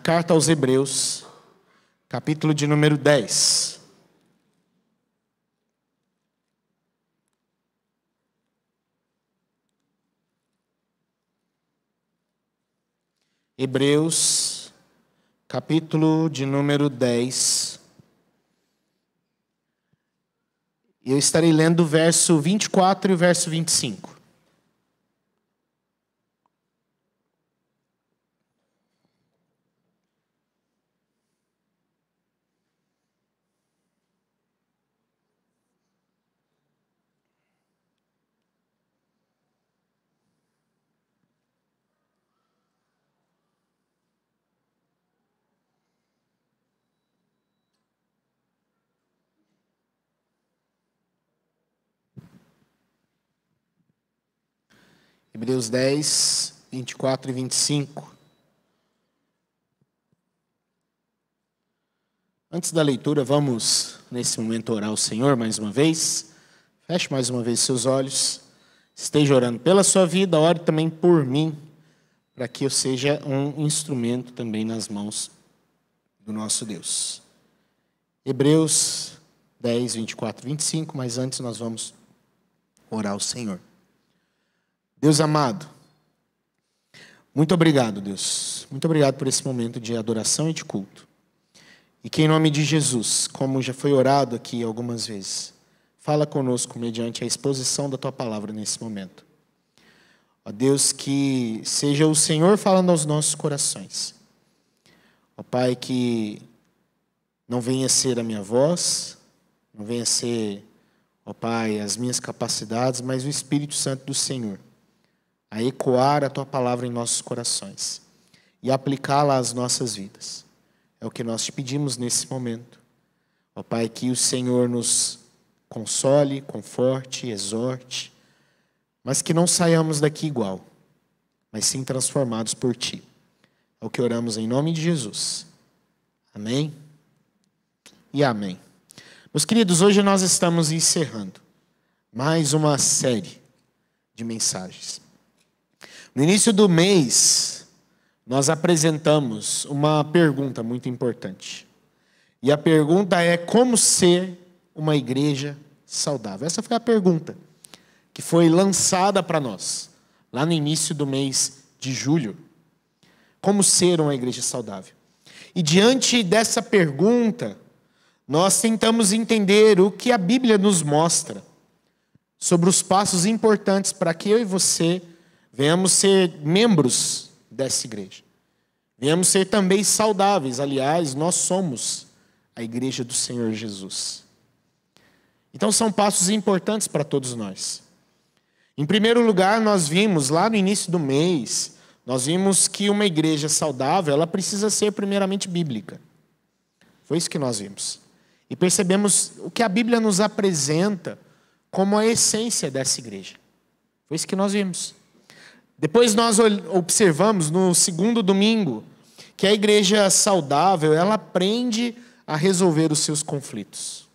Carta aos Hebreus, capítulo de número 10. Hebreus, capítulo de número 10. Eu estarei lendo o verso 24 e o verso 25. Hebreus 10, 24 e 25. Antes da leitura, vamos, nesse momento, orar ao Senhor mais uma vez. Feche mais uma vez seus olhos. Esteja orando pela sua vida, ore também por mim, para que eu seja um instrumento também nas mãos do nosso Deus. Hebreus 10, 24 e 25, mas antes nós vamos orar ao Senhor. Deus amado, muito obrigado, Deus. Muito obrigado por esse momento de adoração e de culto. E que em nome de Jesus, como já foi orado aqui algumas vezes, fala conosco mediante a exposição da Tua palavra nesse momento. Ó Deus, que seja o Senhor falando aos nossos corações. Ó Pai, que não venha ser a minha voz, não venha ser, ó Pai, as minhas capacidades, mas o Espírito Santo do Senhor a ecoar a Tua palavra em nossos corações e aplicá-la às nossas vidas. É o que nós te pedimos nesse momento. Ó Pai, que o Senhor nos console, conforte, exorte, mas que não saiamos daqui igual, mas sim transformados por Ti. É o que oramos em nome de Jesus. Amém e amém. Meus queridos, hoje nós estamos encerrando mais uma série de mensagens. No início do mês, nós apresentamos uma pergunta muito importante. E a pergunta é: como ser uma igreja saudável? Essa foi a pergunta que foi lançada para nós, lá no início do mês de julho. Como ser uma igreja saudável? E diante dessa pergunta, nós tentamos entender o que a Bíblia nos mostra sobre os passos importantes para que eu e você venhamos ser membros dessa igreja. Venhamos ser também saudáveis. Aliás, nós somos a igreja do Senhor Jesus. Então são passos importantes para todos nós. Em primeiro lugar, nós vimos lá no início do mês, nós vimos que uma igreja saudável, ela precisa ser primeiramente bíblica. Foi isso que nós vimos. E percebemos o que a Bíblia nos apresenta como a essência dessa igreja. Foi isso que nós vimos. Depois nós observamos no segundo domingo que a igreja saudável, ela aprende a resolver os seus conflitos.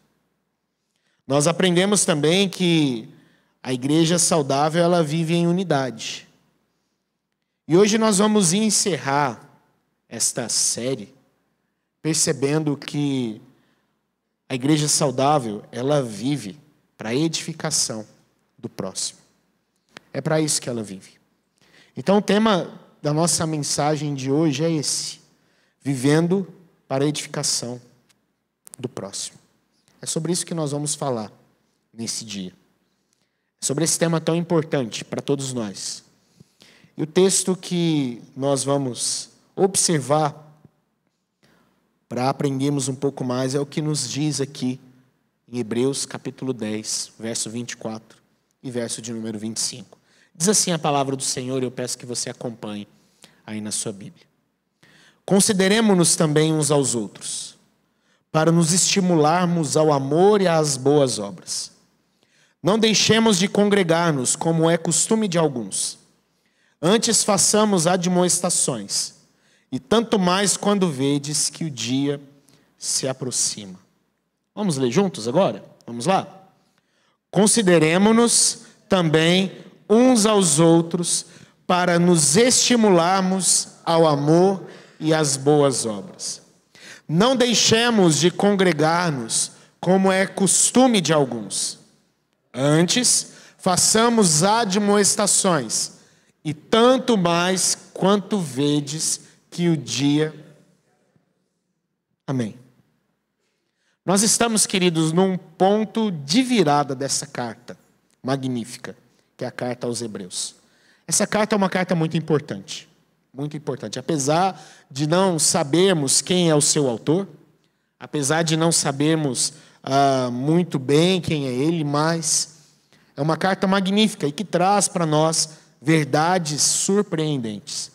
Nós aprendemos também que a igreja saudável, ela vive em unidade. E hoje nós vamos encerrar esta série percebendo que a igreja saudável, ela vive para a edificação do próximo. É para isso que ela vive. Então o tema da nossa mensagem de hoje é esse: vivendo para a edificação do próximo. É sobre isso que nós vamos falar nesse dia. É sobre esse tema tão importante para todos nós. E o texto que nós vamos observar para aprendermos um pouco mais é o que nos diz aqui em Hebreus capítulo 10, verso 24 e verso de número 25. Diz assim a palavra do Senhor, e eu peço que você acompanhe aí na sua Bíblia. Consideremo-nos também uns aos outros, para nos estimularmos ao amor e às boas obras. Não deixemos de congregar-nos, como é costume de alguns. Antes façamos admoestações, e tanto mais quando vedes que o dia se aproxima. Vamos ler juntos agora? Vamos lá? Consideremo-nos também uns aos outros para nos estimularmos ao amor e as boas obras. Não deixemos de congregar-nos, como é costume de alguns. Antes, façamos admoestações, e tanto mais quanto vedes que o dia... Amém. Nós estamos, queridos, num ponto de virada dessa carta magnífica, que é a carta aos Hebreus. Essa carta é uma carta muito importante. Muito importante. Apesar de não sabermos quem é o seu autor, apesar de não sabermos muito bem quem é ele, mas é uma carta magnífica e que traz para nós verdades surpreendentes.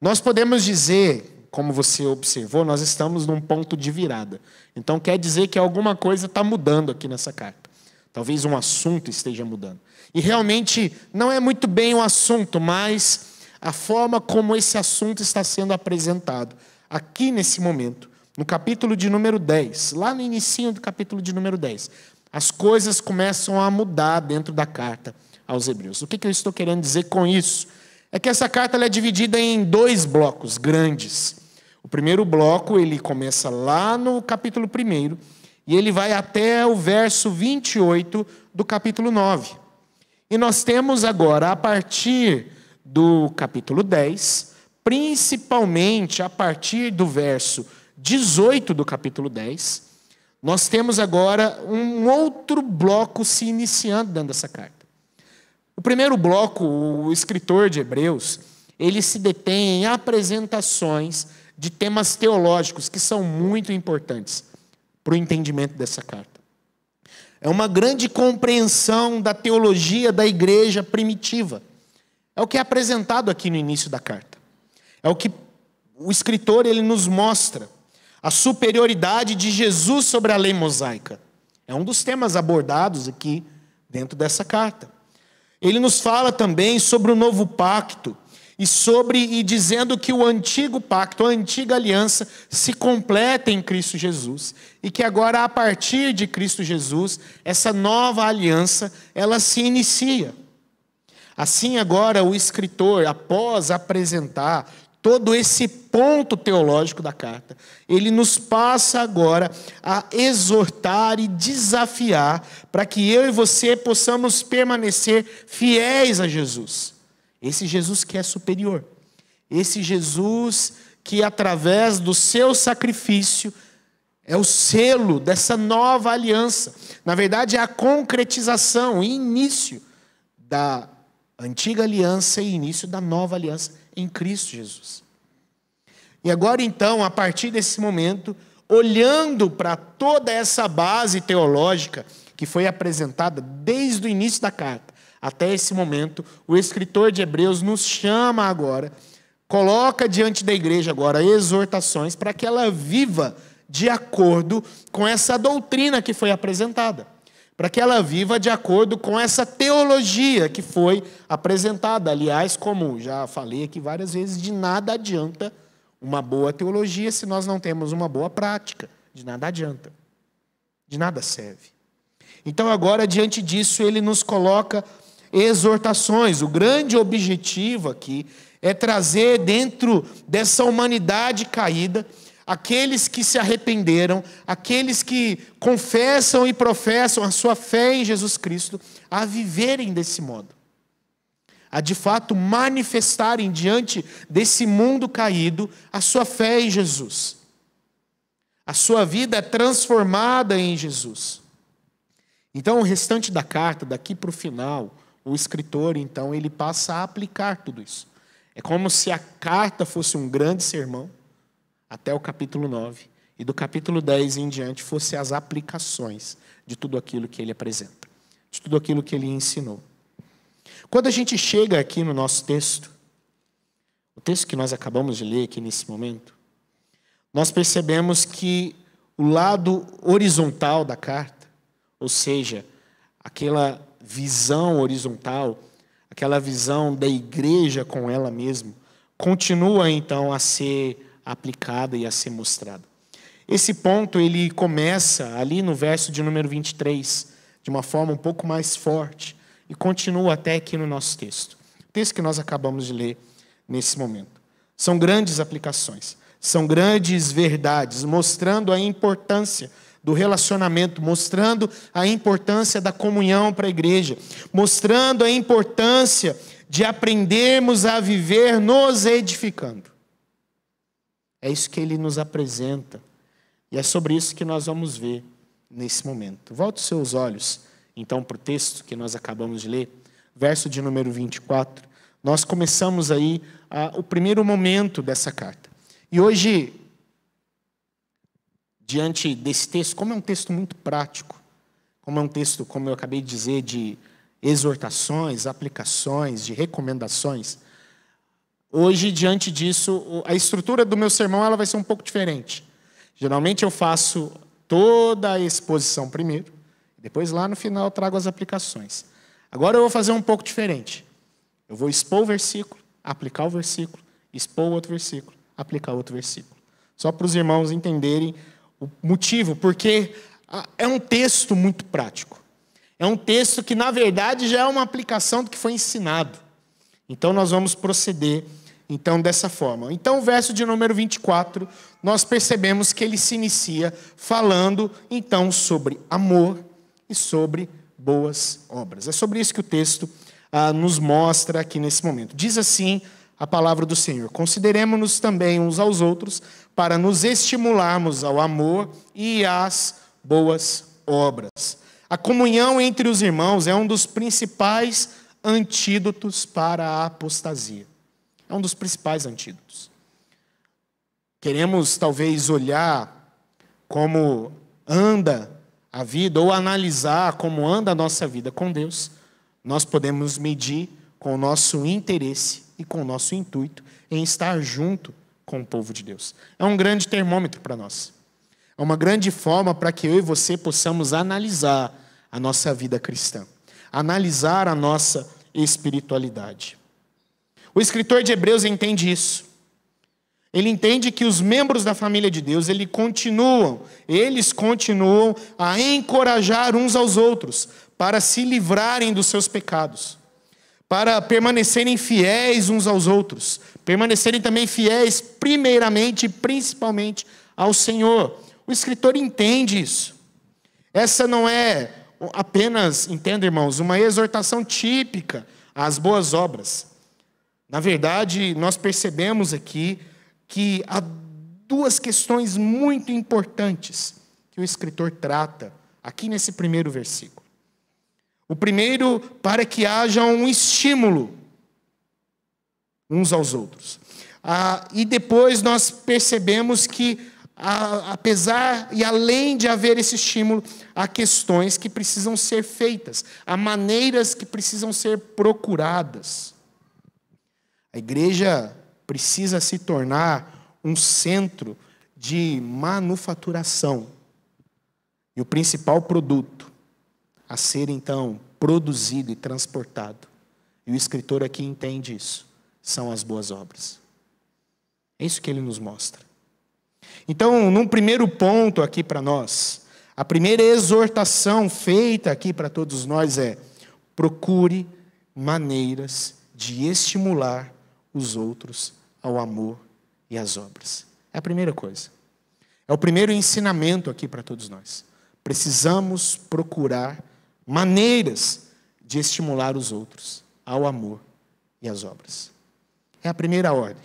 Nós podemos dizer, como você observou, nós estamos num ponto de virada. Então quer dizer que alguma coisa está mudando aqui nessa carta. Talvez um assunto esteja mudando. E realmente não é muito bem o assunto, mas a forma como esse assunto está sendo apresentado aqui nesse momento, no capítulo de número 10, lá no início do capítulo de número 10, as coisas começam a mudar dentro da carta aos Hebreus. O que eu estou querendo dizer com isso? É que essa carta ela é dividida em 2 blocos grandes. O primeiro bloco ele começa lá no capítulo 1 e ele vai até o verso 28 do capítulo 9. E nós temos agora, a partir do capítulo 10, principalmente a partir do verso 18 do capítulo 10, nós temos agora um outro bloco se iniciando dentro dessa carta. O primeiro bloco, o escritor de Hebreus, ele se detém em apresentações de temas teológicos que são muito importantes para o entendimento dessa carta. É uma grande compreensão da teologia da igreja primitiva. É o que é apresentado aqui no início da carta. É o que o escritor ele nos mostra. A superioridade de Jesus sobre a lei mosaica. É um dos temas abordados aqui dentro dessa carta. Ele nos fala também sobre o novo pacto e dizendo que o antigo pacto, a antiga aliança se completa em Cristo Jesus e que agora a partir de Cristo Jesus, essa nova aliança, ela se inicia. Assim agora o escritor, após apresentar todo esse ponto teológico da carta, ele nos passa agora a exortar e desafiar para que eu e você possamos permanecer fiéis a Jesus. Esse Jesus que é superior. Esse Jesus que através do seu sacrifício é o selo dessa nova aliança. Na verdade é a concretização, o início da antiga aliança e início da nova aliança em Cristo Jesus. E agora então, a partir desse momento, olhando para toda essa base teológica que foi apresentada desde o início da carta até esse momento, o escritor de Hebreus nos chama agora, coloca diante da igreja agora exortações para que ela viva de acordo com essa doutrina que foi apresentada. Para que ela viva de acordo com essa teologia que foi apresentada. Aliás, como já falei aqui várias vezes, de nada adianta uma boa teologia se nós não temos uma boa prática. De nada adianta. De nada serve. Então agora, diante disso, ele nos coloca exortações. O grande objetivo aqui é trazer dentro dessa humanidade caída aqueles que se arrependeram, aqueles que confessam e professam a sua fé em Jesus Cristo, a viverem desse modo. A de fato manifestarem diante desse mundo caído a sua fé em Jesus. A sua vida é transformada em Jesus. Então o restante da carta, daqui para o final, o escritor então ele passa a aplicar tudo isso. É como se a carta fosse um grande sermão, até o capítulo 9, e do capítulo 10 em diante fossem as aplicações de tudo aquilo que ele apresenta, de tudo aquilo que ele ensinou. Quando a gente chega aqui no nosso texto, o texto que nós acabamos de ler aqui nesse momento, nós percebemos que o lado horizontal da carta, ou seja, aquela visão horizontal, aquela visão da igreja com ela mesma, continua então a ser aplicada e a ser mostrada. Esse ponto ele começa ali no verso de número 23, de uma forma um pouco mais forte, e continua até aqui no nosso texto. O texto que nós acabamos de ler nesse momento. São grandes aplicações, são grandes verdades, mostrando a importância do relacionamento, mostrando a importância da comunhão para a igreja, mostrando a importância de aprendermos a viver nos edificando. É isso que ele nos apresenta. E é sobre isso que nós vamos ver nesse momento. Volte os seus olhos, então, para o texto que nós acabamos de ler, verso de número 24. Nós começamos aí o primeiro momento dessa carta. E hoje, diante desse texto, como é um texto muito prático, como é um texto, como eu acabei de dizer, de exortações, aplicações, de recomendações, hoje, diante disso, a estrutura do meu sermão ela vai ser um pouco diferente. Geralmente eu faço toda a exposição primeiro, depois lá no final eu trago as aplicações. Agora eu vou fazer um pouco diferente. Eu vou expor o versículo, aplicar o versículo, expor outro versículo, aplicar outro versículo. Só para os irmãos entenderem o motivo, porque é um texto muito prático. É um texto que, na verdade, já é uma aplicação do que foi ensinado. Então, nós vamos proceder então dessa forma. Então, o verso de número 24, nós percebemos que ele se inicia falando, então, sobre amor e sobre boas obras. É sobre isso que o texto nos mostra aqui nesse momento. Diz assim a palavra do Senhor: consideremos-nos também uns aos outros para nos estimularmos ao amor e às boas obras. A comunhão entre os irmãos é um dos principais antídotos para a apostasia. É um dos principais antídotos. Queremos talvez olhar como anda a vida, ou analisar como anda a nossa vida com Deus. Nós podemos medir com o nosso interesse e com o nosso intuito em estar junto com o povo de Deus. É um grande termômetro para nós. É uma grande forma para que eu e você possamos analisar a nossa vida cristã, analisar a nossa espiritualidade. O escritor de Hebreus entende isso. Ele entende que os membros da família de Deus, eles continuam a encorajar uns aos outros para se livrarem dos seus pecados, para permanecerem fiéis uns aos outros, permanecerem também fiéis primeiramente e principalmente ao Senhor. O escritor entende isso. Essa não é apenas, entenda, irmãos, uma exortação típica às boas obras. Na verdade, nós percebemos aqui que há duas questões muito importantes que o escritor trata aqui nesse primeiro versículo. O primeiro, para que haja um estímulo uns aos outros. E depois nós percebemos que, apesar e além de haver esse estímulo, há questões que precisam ser feitas, há maneiras que precisam ser procuradas. A igreja precisa se tornar um centro de manufaturação. E o principal produto a ser, então, produzido e transportado, e o escritor aqui entende isso, são as boas obras. É isso que ele nos mostra. Então, num primeiro ponto aqui para nós, a primeira exortação feita aqui para todos nós é: procure maneiras de estimular os outros ao amor e às obras. É a primeira coisa. É o primeiro ensinamento aqui para todos nós. Precisamos procurar maneiras de estimular os outros ao amor e às obras. É a primeira ordem.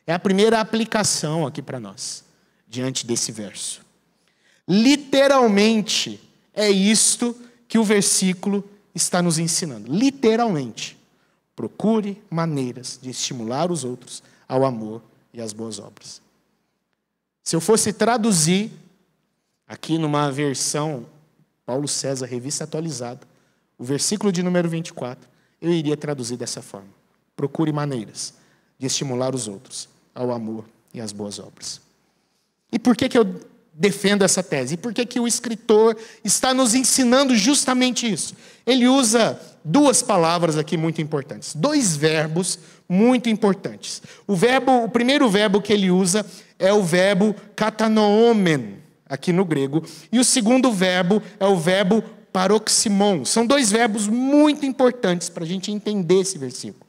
É a primeira aplicação aqui para nós, diante desse verso. Literalmente, é isto que o versículo está nos ensinando. Literalmente. Procure maneiras de estimular os outros ao amor e às boas obras. Se eu fosse traduzir, aqui numa versão Paulo César, revista atualizada, o versículo de número 24, eu iria traduzir dessa forma: procure maneiras de estimular os outros ao amor e às boas obras. E por que eu defendo essa tese? E por que o escritor está nos ensinando justamente isso? Ele usa duas palavras aqui muito importantes, dois verbos muito importantes. O primeiro verbo que ele usa é o verbo katanoomen, aqui no grego, e o segundo verbo é o verbo paroximon. São dois verbos muito importantes para a gente entender esse versículo.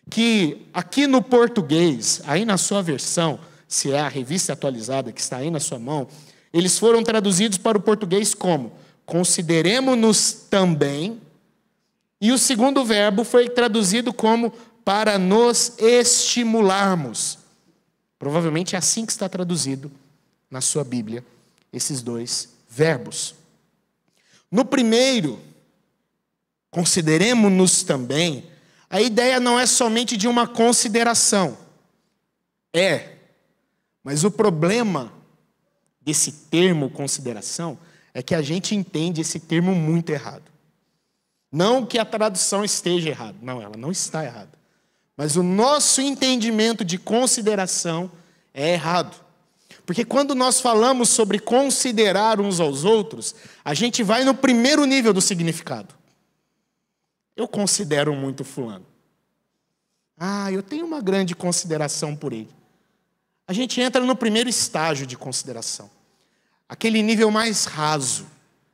que aqui no português, aí na sua versão, se é a revista atualizada que está aí na sua mão, eles foram traduzidos para o português como: consideremo-nos também. E o segundo verbo foi traduzido como: para nos estimularmos. Provavelmente é assim que está traduzido na sua Bíblia, esses dois verbos. No primeiro, consideremo-nos também, a ideia não é somente de uma consideração. Mas o problema desse termo consideração é que a gente entende esse termo muito errado. Não que a tradução esteja errada, não, ela não está errada. Mas o nosso entendimento de consideração é errado. Porque quando nós falamos sobre considerar uns aos outros, a gente vai no primeiro nível do significado. Eu considero muito fulano. Eu tenho uma grande consideração por ele. A gente entra no primeiro estágio de consideração. Aquele nível mais raso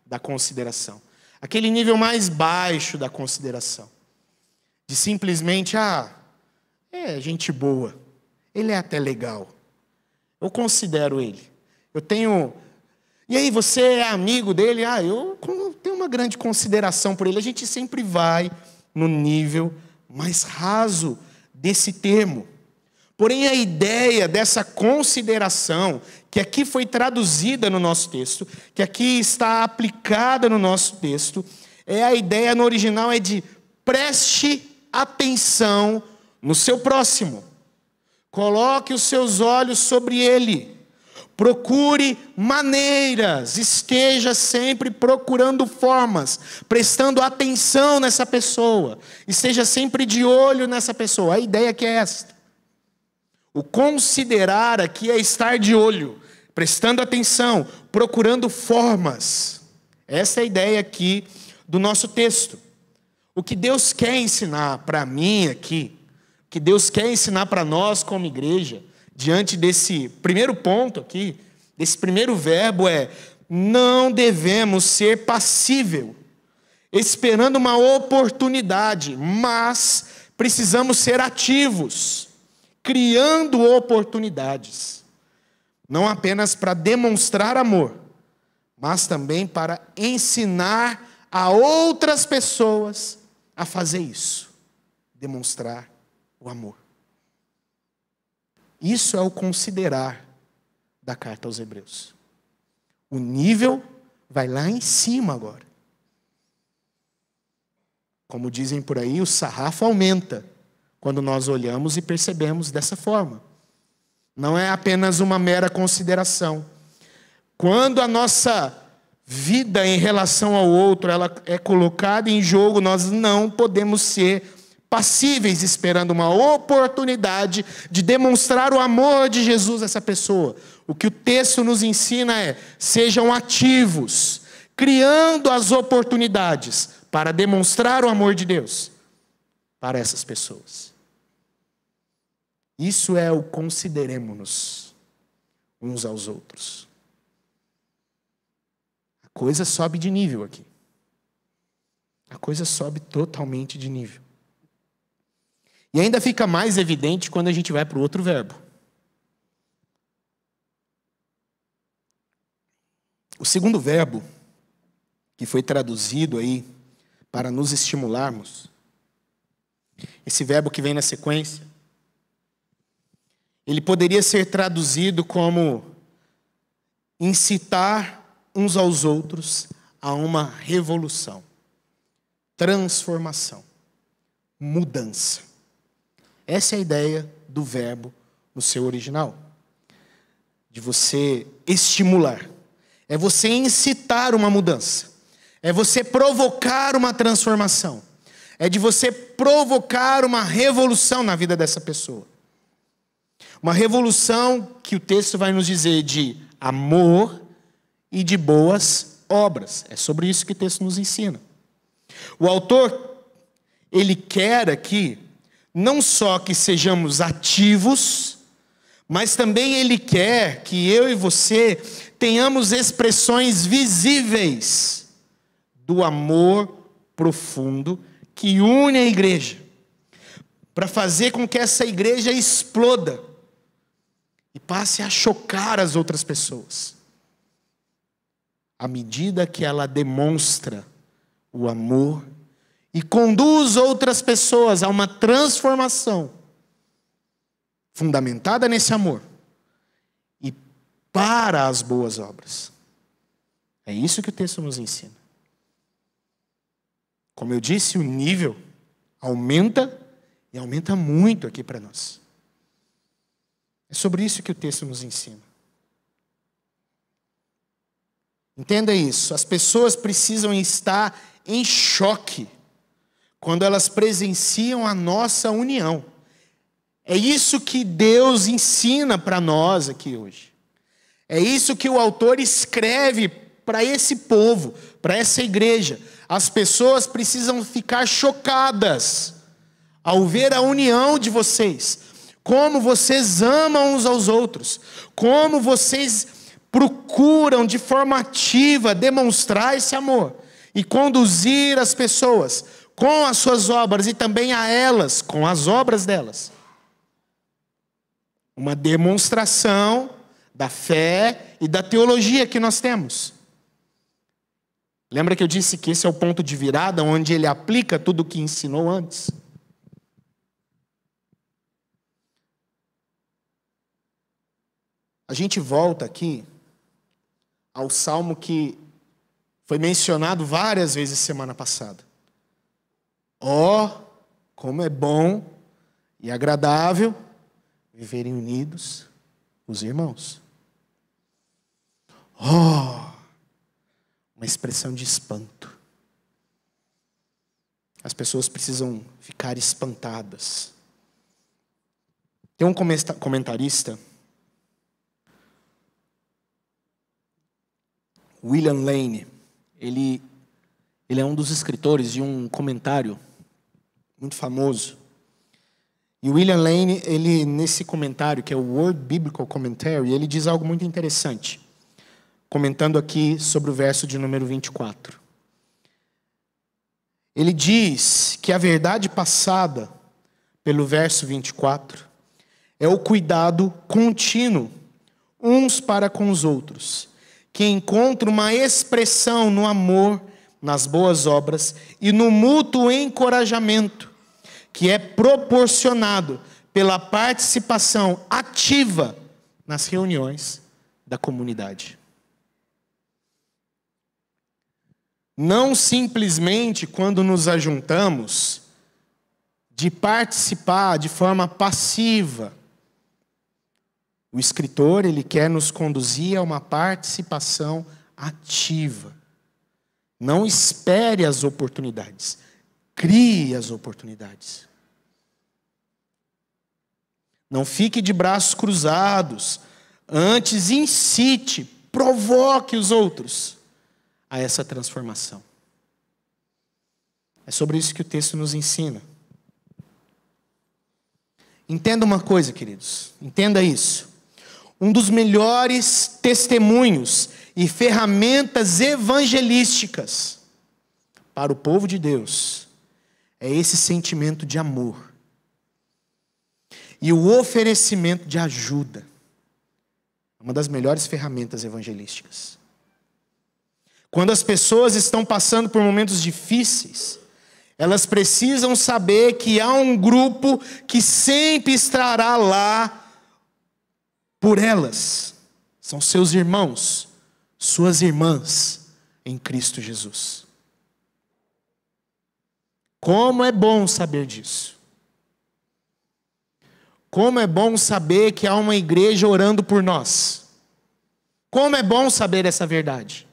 da consideração. Aquele nível mais baixo da consideração. De simplesmente, é gente boa. Ele é até legal. Eu considero ele. Eu tenho... E aí, você é amigo dele? Eu tenho uma grande consideração por ele. A gente sempre vai no nível mais raso desse termo. Porém, a ideia dessa consideração, que aqui foi traduzida no nosso texto, que aqui está aplicada no nosso texto, a ideia no original é de preste atenção no seu próximo. Coloque os seus olhos sobre ele. Procure maneiras, esteja sempre procurando formas, prestando atenção nessa pessoa. Esteja sempre de olho nessa pessoa. A ideia que é esta. O considerar aqui é estar de olho, prestando atenção, procurando formas. Essa é a ideia aqui do nosso texto. O que Deus quer ensinar para mim aqui, o que Deus quer ensinar para nós como igreja, diante desse primeiro ponto aqui, desse primeiro verbo não devemos ser passível, esperando uma oportunidade, mas precisamos ser ativos, criando oportunidades, não apenas para demonstrar amor, mas também para ensinar a outras pessoas a fazer isso, demonstrar o amor. Isso é o considerar da carta aos Hebreus. O nível vai lá em cima agora. Como dizem por aí, o sarrafo aumenta quando nós olhamos e percebemos dessa forma. Não é apenas uma mera consideração. Quando a nossa vida em relação ao outro ela é colocada em jogo, nós não podemos ser passíveis esperando uma oportunidade de demonstrar o amor de Jesus a essa pessoa. O que o texto nos ensina sejam ativos, criando as oportunidades para demonstrar o amor de Deus para essas pessoas. Isso é o consideremo-nos uns aos outros. A coisa sobe de nível aqui. A coisa sobe totalmente de nível. E ainda fica mais evidente quando a gente vai para o outro verbo. O segundo verbo, que foi traduzido aí para nos estimularmos, esse verbo que vem na sequência, ele poderia ser traduzido como incitar uns aos outros a uma revolução, transformação, mudança. Essa é a ideia do verbo no seu original. De você estimular. É você incitar uma mudança. É você provocar uma transformação. É de você provocar uma revolução na vida dessa pessoa. Uma revolução que o texto vai nos dizer de amor e de boas obras. É sobre isso que o texto nos ensina. O autor, ele quer aqui não só que sejamos ativos, mas também ele quer que eu e você tenhamos expressões visíveis do amor profundo que une a igreja. para fazer com que essa igreja exploda e passe a chocar as outras pessoas, à medida que ela demonstra o amor e conduz outras pessoas a uma transformação fundamentada nesse amor e para as boas obras. É isso que o texto nos ensina. Como eu disse, o nível aumenta e aumenta muito aqui para nós. É sobre isso que o texto nos ensina. Entenda isso. As pessoas precisam estar em choque quando elas presenciam a nossa união. É isso que Deus ensina para nós aqui hoje. É isso que o autor escreve para esse povo, para essa igreja. As pessoas precisam ficar chocadas ao ver a união de vocês. Como vocês amam uns aos outros. Como vocês procuram de forma ativa demonstrar esse amor. E conduzir as pessoas com as suas obras e também a elas com as obras delas. Uma demonstração da fé e da teologia que nós temos. Lembra que eu disse que esse é o ponto de virada onde ele aplica tudo o que ensinou antes? A gente volta aqui ao salmo que foi mencionado várias vezes semana passada. Como é bom e agradável viverem unidos os irmãos. Uma expressão de espanto. As pessoas precisam ficar espantadas. Tem um comentarista, William Lane, ele é um dos escritores de um comentário muito famoso. E William Lane, ele nesse comentário, que é o World Biblical Commentary, ele diz algo muito interessante, comentando aqui sobre o verso de número 24. Ele diz que a verdade passada pelo verso 24 é o cuidado contínuo uns para com os outros, que encontra uma expressão no amor, nas boas obras e no mútuo encorajamento, que é proporcionado pela participação ativa nas reuniões da comunidade. Não simplesmente quando nos ajuntamos, de participar de forma passiva. O escritor, ele quer nos conduzir a uma participação ativa. Não espere as oportunidades, crie as oportunidades. Não fique de braços cruzados, antes incite, provoque os outros a essa transformação. É sobre isso que o texto nos ensina. Entenda uma coisa, queridos, entenda isso. Um dos melhores testemunhos e ferramentas evangelísticas para o povo de Deus é esse sentimento de amor e o oferecimento de ajuda. É uma das melhores ferramentas evangelísticas. Quando as pessoas estão passando por momentos difíceis, elas precisam saber que há um grupo que sempre estará lá por elas. São seus irmãos, suas irmãs em Cristo Jesus. Como é bom saber disso. Como é bom saber que há uma igreja orando por nós. Como é bom saber essa verdade.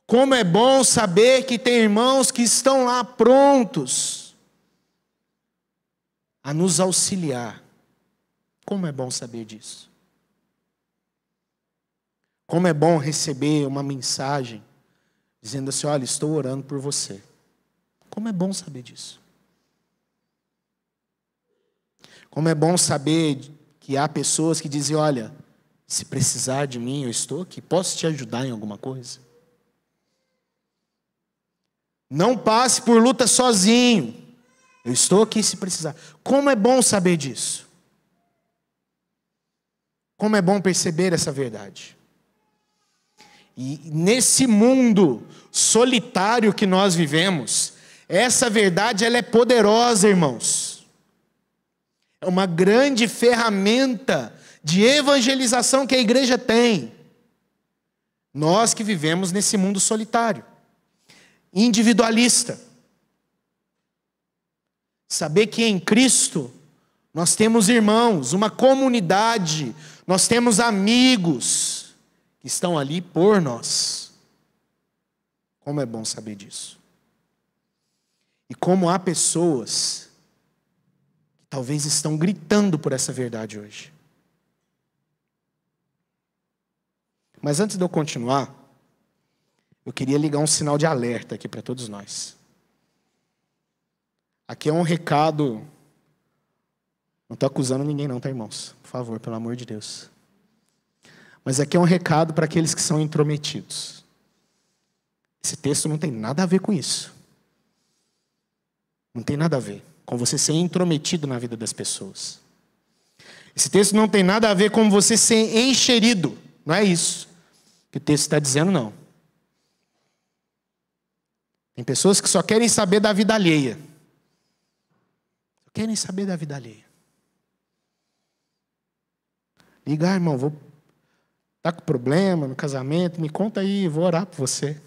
Como é bom saber que tem irmãos que estão lá prontos a nos auxiliar. Como é bom saber disso. Como é bom receber uma mensagem dizendo assim: olha, estou orando por você. Como é bom saber disso. Como é bom saber que há pessoas que dizem: olha, se precisar de mim, eu estou aqui, posso te ajudar em alguma coisa. Não passe por luta sozinho. Eu estou aqui se precisar. Como é bom saber disso. Como é bom perceber essa verdade. E nesse mundo solitário que nós vivemos, essa verdade ela é poderosa, irmãos. É uma grande ferramenta de evangelização que a igreja tem. Nós que vivemos nesse mundo solitário, individualista. Saber que em Cristo nós temos irmãos, uma comunidade, nós temos amigos que estão ali por nós. Como é bom saber disso. E como há pessoas que talvez estão gritando por essa verdade hoje. Mas antes de eu continuar, eu queria ligar um sinal de alerta aqui para todos nós. Aqui é um recado, não estou acusando ninguém não, tá, irmãos? Por favor, pelo amor de Deus. Mas aqui é um recado para aqueles que são intrometidos. Esse texto não tem nada a ver com isso. Não tem nada a ver com você ser intrometido na vida das pessoas. Esse texto não tem nada a ver com você ser encherido. Não é isso que o texto está dizendo, não. Tem pessoas que só querem saber da vida alheia. Só querem saber da vida alheia. Liga, irmão, tá com problema no casamento, me conta aí, vou orar por você.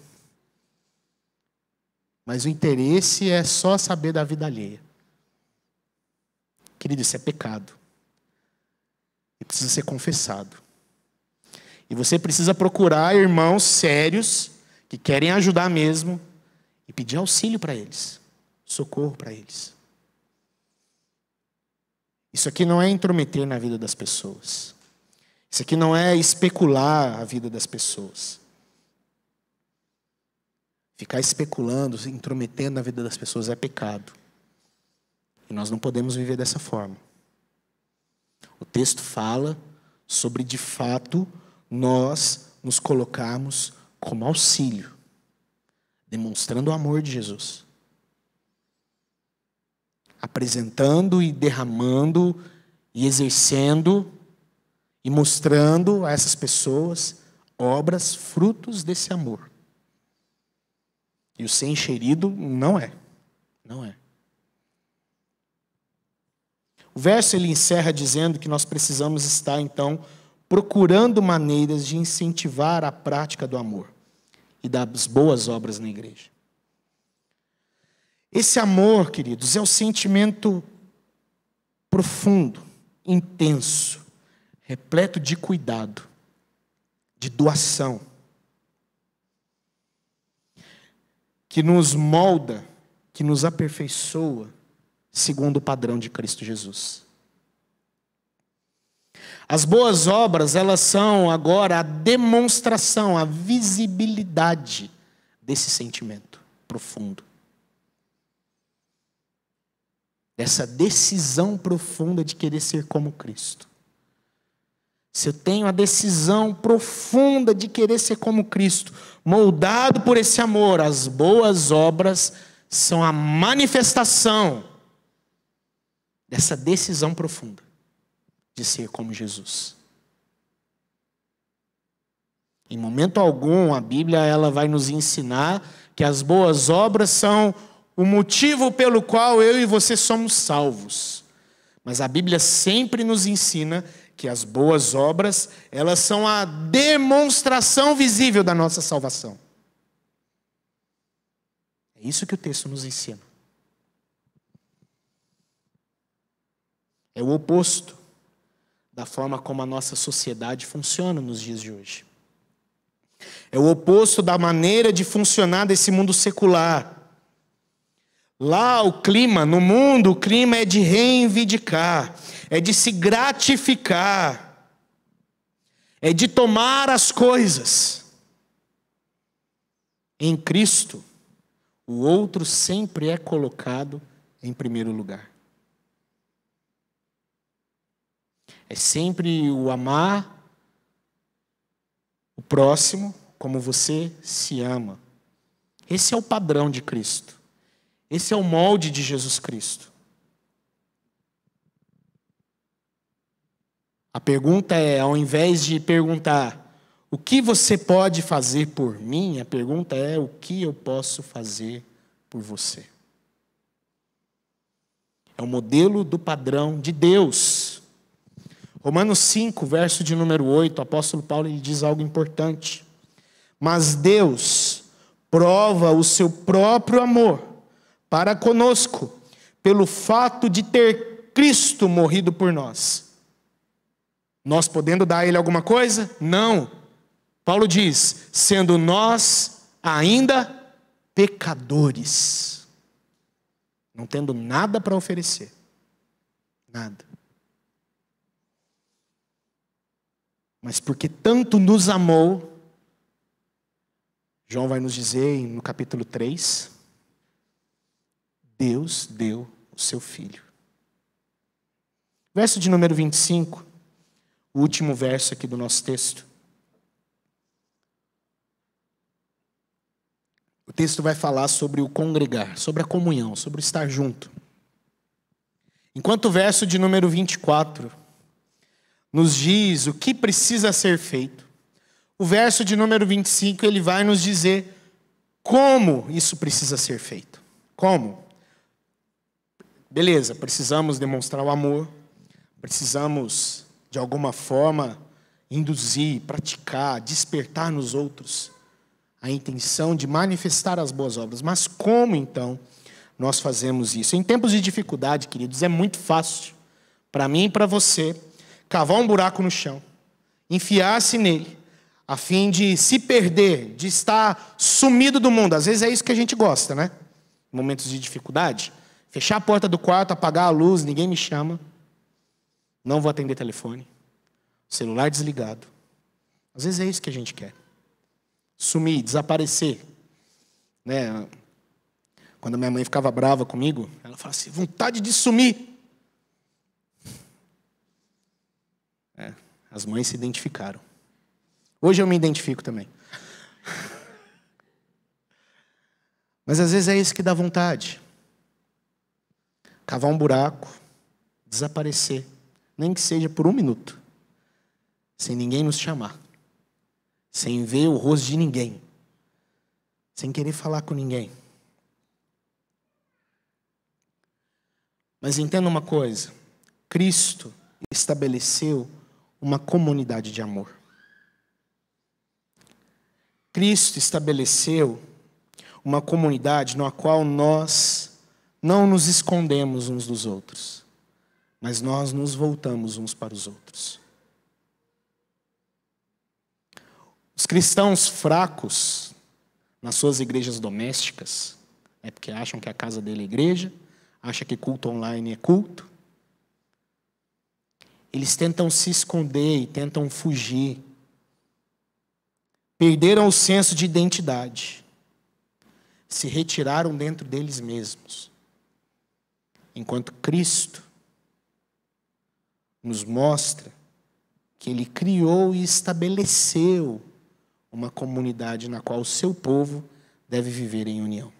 Mas o interesse é só saber da vida alheia. Querido, isso é pecado. E precisa ser confessado. E você precisa procurar irmãos sérios, que querem ajudar mesmo, e pedir auxílio para eles, socorro para eles. Isso aqui não é intrometer na vida das pessoas. Isso aqui não é especular a vida das pessoas. Ficar especulando, se intrometendo na vida das pessoas é pecado. E nós não podemos viver dessa forma. O texto fala sobre, de fato, nós nos colocarmos como auxílio, demonstrando o amor de Jesus. Apresentando e derramando e exercendo e mostrando a essas pessoas obras, frutos desse amor. E o ser encherido não é. Não é. O verso ele encerra dizendo que nós precisamos estar, então, procurando maneiras de incentivar a prática do amor e das boas obras na igreja. Esse amor, queridos, é um sentimento profundo, intenso, repleto de cuidado, de doação, que nos molda, que nos aperfeiçoa, segundo o padrão de Cristo Jesus. As boas obras, elas são agora a demonstração, a visibilidade desse sentimento profundo. Dessa decisão profunda de querer ser como Cristo. Se eu tenho a decisão profunda de querer ser como Cristo, moldado por esse amor, as boas obras são a manifestação dessa decisão profunda de ser como Jesus. Em momento algum, a Bíblia ela vai nos ensinar que as boas obras são o motivo pelo qual eu e você somos salvos. Mas a Bíblia sempre nos ensina que as boas obras, elas são a demonstração visível da nossa salvação. É isso que o texto nos ensina. É o oposto da forma como a nossa sociedade funciona nos dias de hoje. É o oposto da maneira de funcionar desse mundo secular. Lá o clima, no mundo, o clima é de reivindicar, é de se gratificar, é de tomar as coisas. Em Cristo, o outro sempre é colocado em primeiro lugar. É sempre o amar o próximo como você se ama. Esse é o padrão de Cristo. Esse é o molde de Jesus Cristo. A pergunta é, ao invés de perguntar o que você pode fazer por mim, a pergunta é o que eu posso fazer por você. É o modelo do padrão de Deus. Romanos 5, verso de número 8, o apóstolo Paulo ele diz algo importante. Mas Deus prova o seu próprio amor para conosco, pelo fato de ter Cristo morrido por nós. Nós podendo dar a ele alguma coisa? Não. Paulo diz, sendo nós ainda pecadores, não tendo nada para oferecer. Nada. Mas porque tanto nos amou, João vai nos dizer no capítulo 3, Deus deu o seu Filho. Verso de número 25, o último verso aqui do nosso texto. O texto vai falar sobre o congregar, sobre a comunhão, sobre o estar junto. Enquanto o verso de número 24 nos diz o que precisa ser feito, o verso de número 25 ele vai nos dizer como isso precisa ser feito. Como? Beleza, precisamos demonstrar o amor, precisamos de alguma forma induzir, praticar, despertar nos outros a intenção de manifestar as boas obras. Mas como então nós fazemos isso? Em tempos de dificuldade, queridos, é muito fácil para mim e para você cavar um buraco no chão, enfiar-se nele, a fim de se perder, de estar sumido do mundo. Às vezes é isso que a gente gosta, né? Em momentos de dificuldade, fechar a porta do quarto, apagar a luz, ninguém me chama, não vou atender telefone, celular desligado. Às vezes é isso que a gente quer. Sumir, desaparecer. Né? Quando minha mãe ficava brava comigo, ela falava assim, vontade de sumir. As mães se identificaram. Hoje eu me identifico também. Mas às vezes é isso que dá vontade. Cavar um buraco, desaparecer, nem que seja por 1 minuto, sem ninguém nos chamar, sem ver o rosto de ninguém, sem querer falar com ninguém. Mas entenda uma coisa, Cristo estabeleceu uma comunidade de amor. Cristo estabeleceu uma comunidade na qual nós não nos escondemos uns dos outros, mas nós nos voltamos uns para os outros. Os cristãos fracos, nas suas igrejas domésticas, é porque acham que a casa dele é igreja, acham que culto online é culto, eles tentam se esconder e tentam fugir. Perderam o senso de identidade. Se retiraram dentro deles mesmos. Enquanto Cristo nos mostra que Ele criou e estabeleceu uma comunidade na qual o seu povo deve viver em união.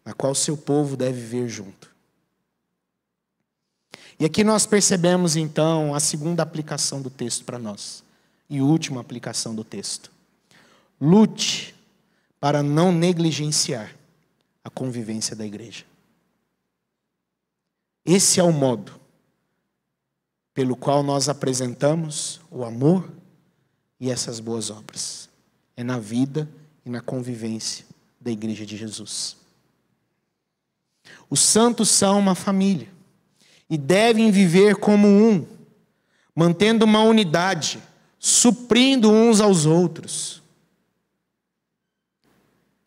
Na qual o seu povo deve viver junto. E aqui nós percebemos então a segunda aplicação do texto para nós. E última aplicação do texto. Lute para não negligenciar a convivência da igreja. Esse é o modo pelo qual nós apresentamos o amor e essas boas obras. É na vida e na convivência da igreja de Jesus. Os santos são uma família e devem viver como um, mantendo uma unidade, suprindo uns aos outros.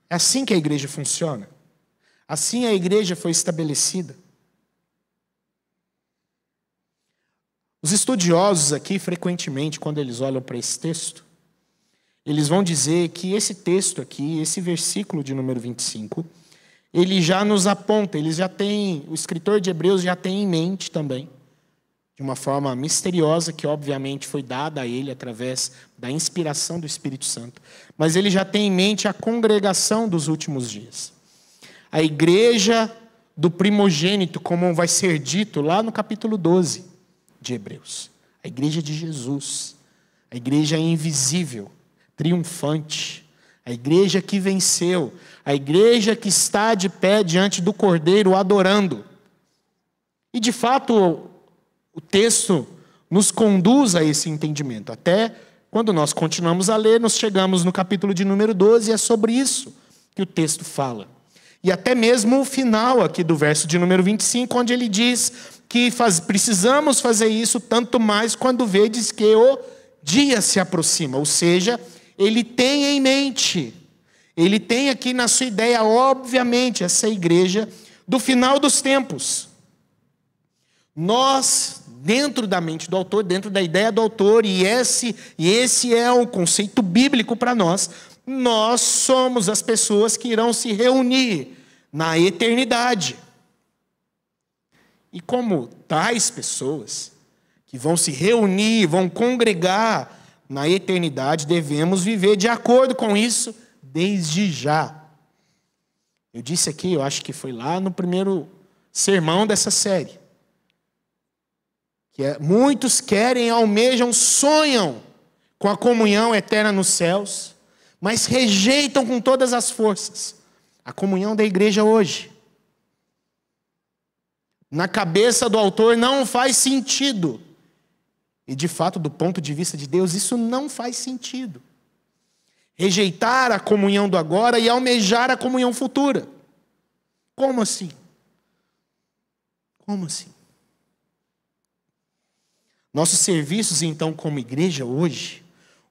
É assim que a igreja funciona. Assim a igreja foi estabelecida. Os estudiosos aqui, frequentemente, quando eles olham para esse texto, eles vão dizer que esse texto aqui, esse versículo de número 25, ele já nos aponta, eles já têm, o escritor de Hebreus já tem em mente também, de uma forma misteriosa, que obviamente foi dada a ele através da inspiração do Espírito Santo. Mas ele já tem em mente a congregação dos últimos dias. a igreja do primogênito, como vai ser dito lá no capítulo 12 de Hebreus. A igreja de Jesus, a igreja invisível, triunfante, a igreja que venceu, a igreja que está de pé diante do Cordeiro adorando. E de fato, o texto nos conduz a esse entendimento. Até quando nós continuamos a ler, nós chegamos no capítulo de número 12, e é sobre isso que o texto fala. E até mesmo o final aqui do verso de número 25, onde ele diz que precisamos fazer isso tanto mais quando vedes que o dia se aproxima. Ou seja, ele tem em mente, ele tem aqui na sua ideia, obviamente, essa igreja do final dos tempos. Nós, dentro da mente do autor, dentro da ideia do autor, e esse é o conceito bíblico para nós, nós somos as pessoas que irão se reunir na eternidade. E como tais pessoas que vão se reunir, vão congregar na eternidade, devemos viver de acordo com isso desde já. Eu disse aqui, eu acho que foi lá no primeiro sermão dessa série, que muitos querem, almejam, sonham com a comunhão eterna nos céus, mas rejeitam com todas as forças a comunhão da igreja hoje. Na cabeça do autor não faz sentido. E de fato, do ponto de vista de Deus, isso não faz sentido. Rejeitar a comunhão do agora e almejar a comunhão futura. Como assim? Como assim? Nossos serviços, então, como igreja hoje,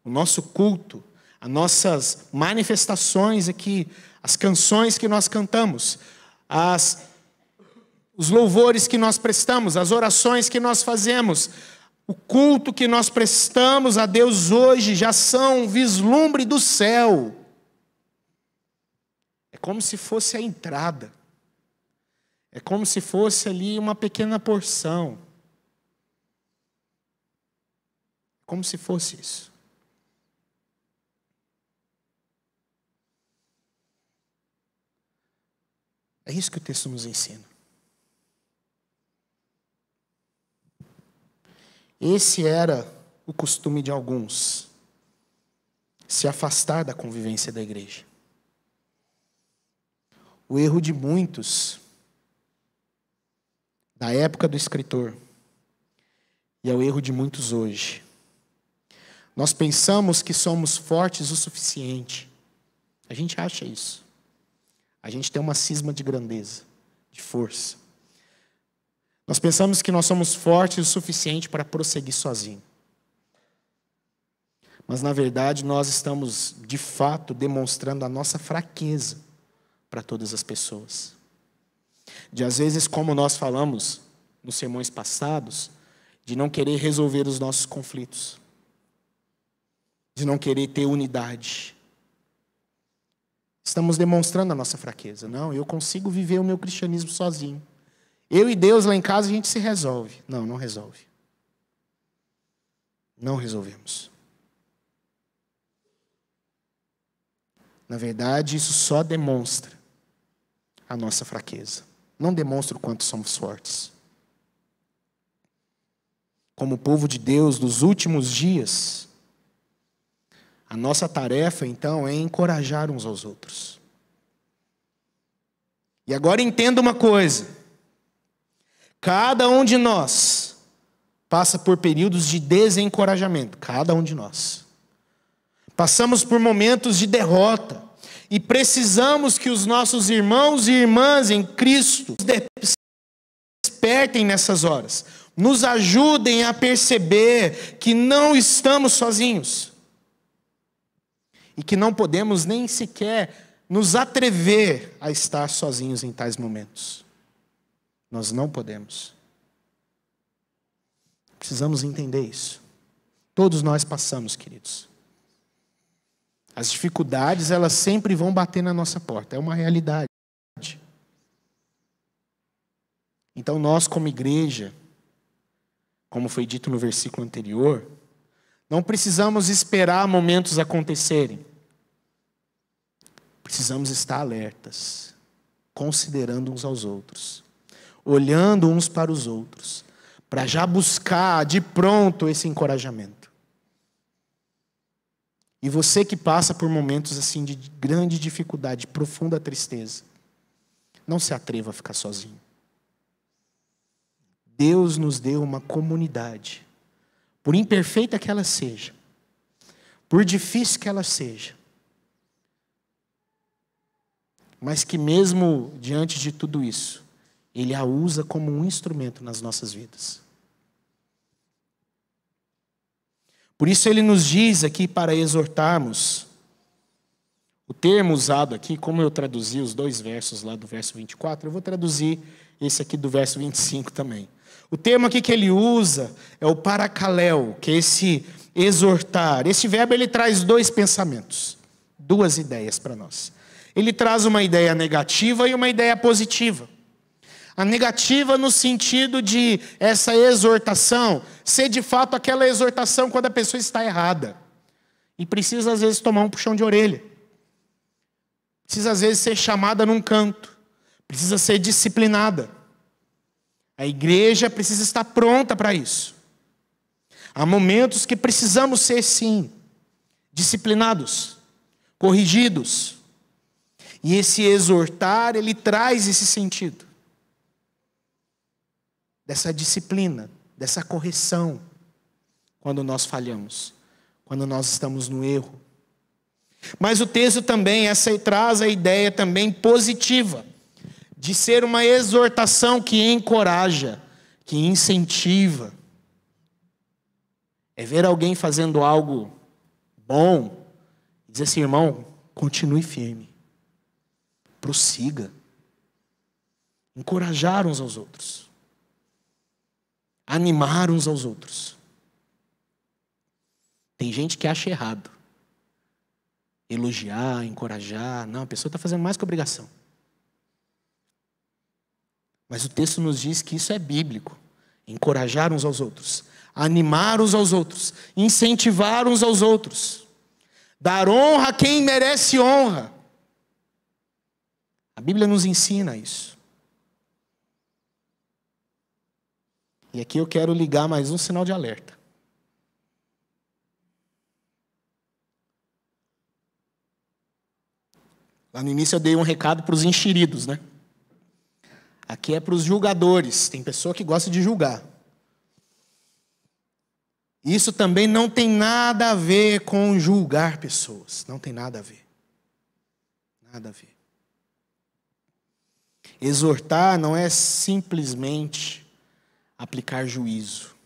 o nosso culto, as nossas manifestações aqui, as canções que nós cantamos, os louvores que nós prestamos, as orações que nós fazemos, o culto que nós prestamos a Deus hoje já são um vislumbre do céu. É como se fosse a entrada. É como se fosse ali uma pequena porção. Como se fosse isso. É isso que o texto nos ensina. Esse era o costume de alguns, se afastar da convivência da igreja. O erro de muitos, da época do escritor, e é o erro de muitos hoje. Nós pensamos que somos fortes o suficiente. A gente acha isso. A gente tem uma cisma de grandeza, de força. Nós pensamos que nós somos fortes o suficiente para prosseguir sozinho. Mas, na verdade, nós estamos, de fato, demonstrando a nossa fraqueza para todas as pessoas. De, às vezes, como nós falamos nos sermões passados, de não querer resolver os nossos conflitos. De não querer ter unidade. Estamos demonstrando a nossa fraqueza. Não, eu consigo viver o meu cristianismo sozinho. Eu e Deus lá em casa a gente se resolve. Não, não resolve. Não resolvemos. Na verdade, isso só demonstra a nossa fraqueza. Não demonstra o quanto somos fortes. Como povo de Deus dos últimos dias, a nossa tarefa, então, é encorajar uns aos outros. E agora entenda uma coisa. Cada um de nós passa por períodos de desencorajamento. Cada um de nós. Passamos por momentos de derrota. E precisamos que os nossos irmãos e irmãs em Cristo despertem nessas horas. Nos ajudem a perceber que não estamos sozinhos. E que não podemos nem sequer nos atrever a estar sozinhos em tais momentos. Nós não podemos. Precisamos entender isso. Todos nós passamos, queridos. As dificuldades, elas sempre vão bater na nossa porta. É uma realidade. Então nós, como igreja, como foi dito no versículo anterior, não precisamos esperar momentos acontecerem. Precisamos estar alertas. considerando uns aos outros, olhando uns para os outros, para já buscar de pronto esse encorajamento. E você que passa por momentos assim de grande dificuldade, de profunda tristeza, não se atreva a ficar sozinho. Deus nos deu uma comunidade, por imperfeita que ela seja, por difícil que ela seja, mas que mesmo diante de tudo isso, Ele a usa como um instrumento nas nossas vidas. Por isso Ele nos diz aqui para exortarmos. O termo usado aqui, como eu traduzi os 2 versos lá do verso 24, eu vou traduzir esse aqui do verso 25 também. O termo aqui que ele usa é o paracaléu, que é esse exortar. Esse verbo ele traz 2 pensamentos, 2 ideias para nós. Ele traz uma ideia negativa e uma ideia positiva. A negativa no sentido de essa exortação ser de fato aquela exortação quando a pessoa está errada. E precisa às vezes tomar um puxão de orelha. Precisa às vezes ser chamada num canto. Precisa ser disciplinada. A igreja precisa estar pronta para isso. Há momentos que precisamos ser, sim, disciplinados, corrigidos. E esse exortar, ele traz esse sentido. Dessa disciplina, dessa correção, quando nós falhamos, quando nós estamos no erro. Mas o texto também traz a ideia também positiva, de ser uma exortação que encoraja, que incentiva. É ver alguém fazendo algo bom, e dizer assim, irmão, continue firme, prossiga. Encorajar uns aos outros. Animar uns aos outros. Tem gente que acha errado elogiar, encorajar. Não, a pessoa está fazendo mais que obrigação. Mas o texto nos diz que isso é bíblico. Encorajar uns aos outros, animar uns aos outros, incentivar uns aos outros, dar honra a quem merece honra. A Bíblia nos ensina isso. E aqui eu quero ligar mais um sinal de alerta. Lá no início eu dei um recado para os enxeridos, né? Aqui é para os julgadores. Tem pessoa que gosta de julgar. Isso também não tem nada a ver com julgar pessoas. Não tem nada a ver. Nada a ver. Exortar não é simplesmente aplicar juízo.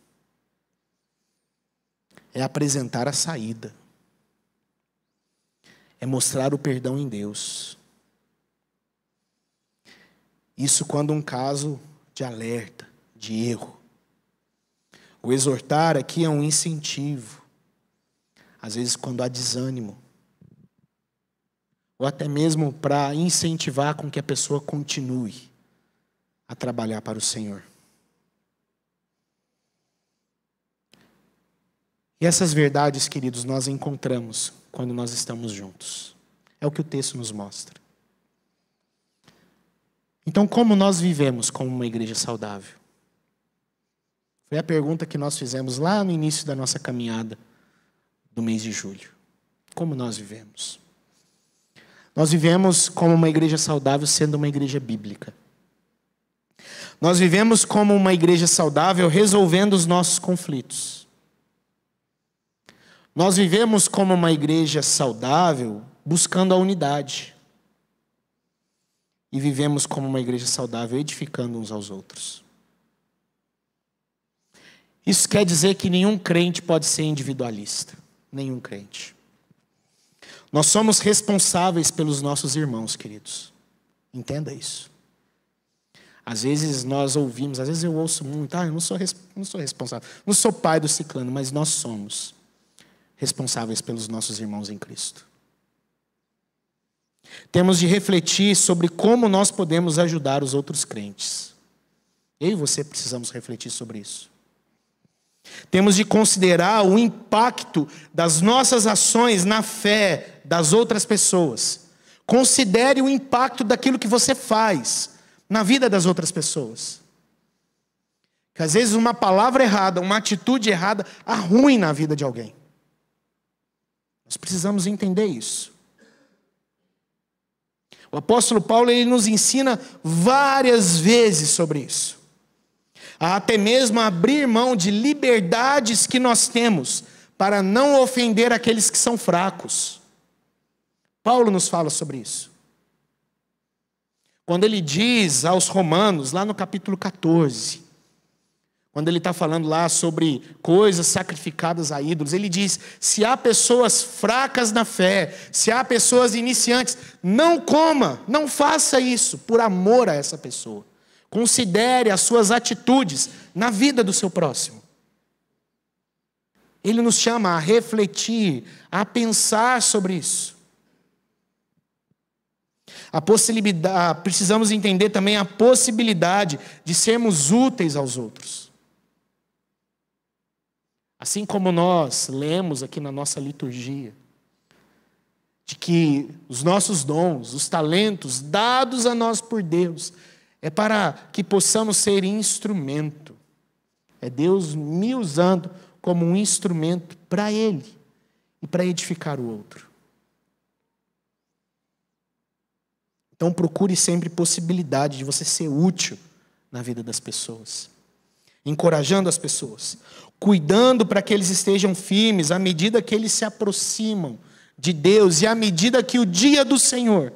É apresentar a saída. É mostrar o perdão em Deus. Isso quando um caso de alerta, de erro. O exortar aqui é um incentivo. Às vezes quando há desânimo. Ou até mesmo para incentivar com que a pessoa continue a trabalhar para o Senhor. E essas verdades, queridos, nós encontramos quando nós estamos juntos. É o que o texto nos mostra. Então, como nós vivemos como uma igreja saudável? Foi a pergunta que nós fizemos lá no início da nossa caminhada do mês de julho. Como nós vivemos? Nós vivemos como uma igreja saudável sendo uma igreja bíblica. Nós vivemos como uma igreja saudável resolvendo os nossos conflitos. Nós vivemos como uma igreja saudável buscando a unidade. E vivemos como uma igreja saudável edificando uns aos outros. Isso quer dizer que nenhum crente pode ser individualista. Nenhum crente. Nós somos responsáveis pelos nossos irmãos, queridos. Entenda isso. Às vezes nós ouvimos, às vezes eu ouço muito, eu não sou responsável, não sou pai do ciclano, mas nós somos responsáveis pelos nossos irmãos em Cristo. Temos de refletir sobre como nós podemos ajudar os outros crentes. Eu e você precisamos refletir sobre isso. Temos de considerar o impacto das nossas ações na fé das outras pessoas. Considere o impacto daquilo que você faz na vida das outras pessoas. Que às vezes uma palavra errada, uma atitude errada, arruina a vida de alguém. Nós precisamos entender isso. O apóstolo Paulo, ele nos ensina várias vezes sobre isso. Até mesmo abrir mão de liberdades que nós temos para não ofender aqueles que são fracos. Paulo nos fala sobre isso. Quando ele diz aos Romanos, lá no capítulo 14, quando ele está falando lá sobre coisas sacrificadas a ídolos, ele diz, se há pessoas fracas na fé, se há pessoas iniciantes, não coma, não faça isso por amor a essa pessoa. Considere as suas atitudes na vida do seu próximo. Ele nos chama a refletir, a pensar sobre isso. Precisamos entender também a possibilidade de sermos úteis aos outros. Assim como nós lemos aqui na nossa liturgia, de que os nossos dons, os talentos dados a nós por Deus, é para que possamos ser instrumento. É Deus me usando como um instrumento para Ele e para edificar o outro. Então procure sempre possibilidade de você ser útil na vida das pessoas. Encorajando as pessoas. Cuidando para que eles estejam firmes à medida que eles se aproximam de Deus e à medida que o dia do Senhor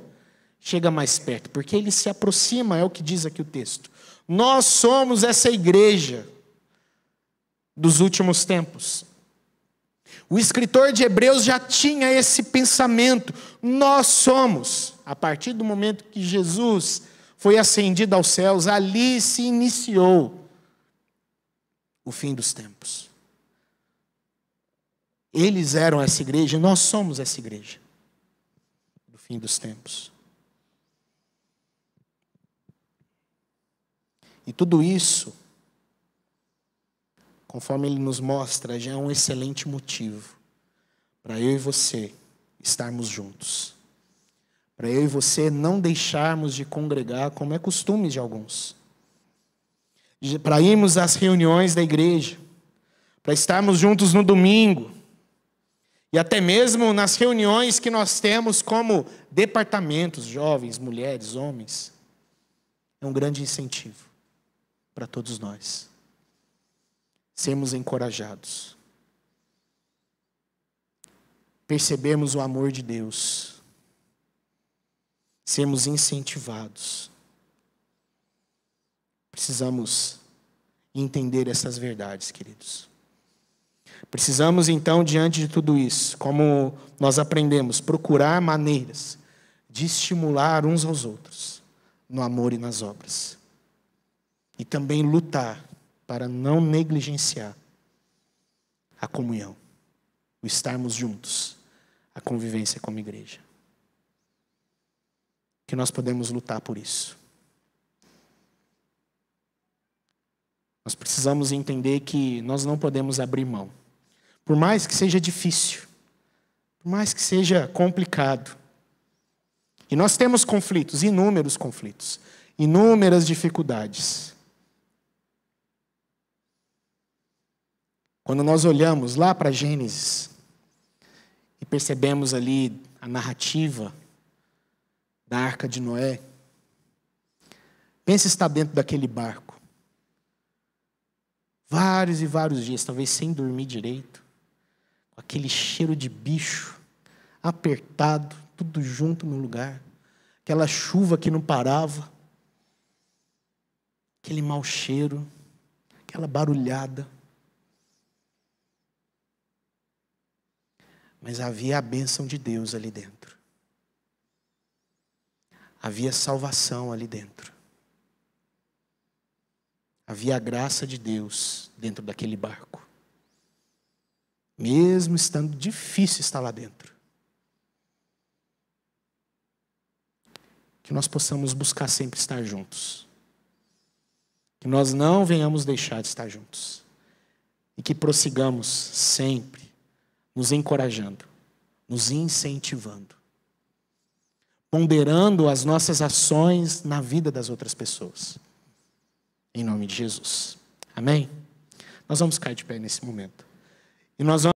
chega mais perto. Porque ele se aproxima, é o que diz aqui o texto. Nós somos essa igreja dos últimos tempos. O escritor de Hebreus já tinha esse pensamento. Nós somos, a partir do momento que Jesus foi ascendido aos céus, ali se iniciou o fim dos tempos. Eles eram essa igreja, nós somos essa igreja do fim dos tempos. E tudo isso, conforme ele nos mostra, já é um excelente motivo para eu e você estarmos juntos. Para eu e você não deixarmos de congregar, como é costume de alguns. Para irmos às reuniões da igreja, para estarmos juntos no domingo, e até mesmo nas reuniões que nós temos como departamentos, jovens, mulheres, homens. É um grande incentivo para todos nós. Sermos encorajados. Percebermos o amor de Deus. Sermos incentivados. Precisamos entender essas verdades, queridos. Precisamos, então, diante de tudo isso, como nós aprendemos, procurar maneiras de estimular uns aos outros no amor e nas obras. E também lutar para não negligenciar a comunhão, o estarmos juntos, a convivência como igreja. Que nós podemos lutar por isso. Nós precisamos entender que nós não podemos abrir mão. Por mais que seja difícil, por mais que seja complicado. E nós temos conflitos, inúmeros conflitos, inúmeras dificuldades. Quando nós olhamos lá para Gênesis e percebemos ali a narrativa da Arca de Noé, pense estar dentro daquele barco. Vários e vários dias, talvez sem dormir direito, com aquele cheiro de bicho, apertado, tudo junto no lugar, aquela chuva que não parava, aquele mau cheiro, aquela barulhada. Mas havia a bênção de Deus ali dentro. Havia salvação ali dentro. Havia a graça de Deus dentro daquele barco. Mesmo estando difícil estar lá dentro. Que nós possamos buscar sempre estar juntos. Que nós não venhamos deixar de estar juntos. E que prossigamos sempre nos encorajando, nos incentivando. ponderando as nossas ações na vida das outras pessoas. Em nome de Jesus. Amém? Nós vamos ficar de pé nesse momento. E nós vamos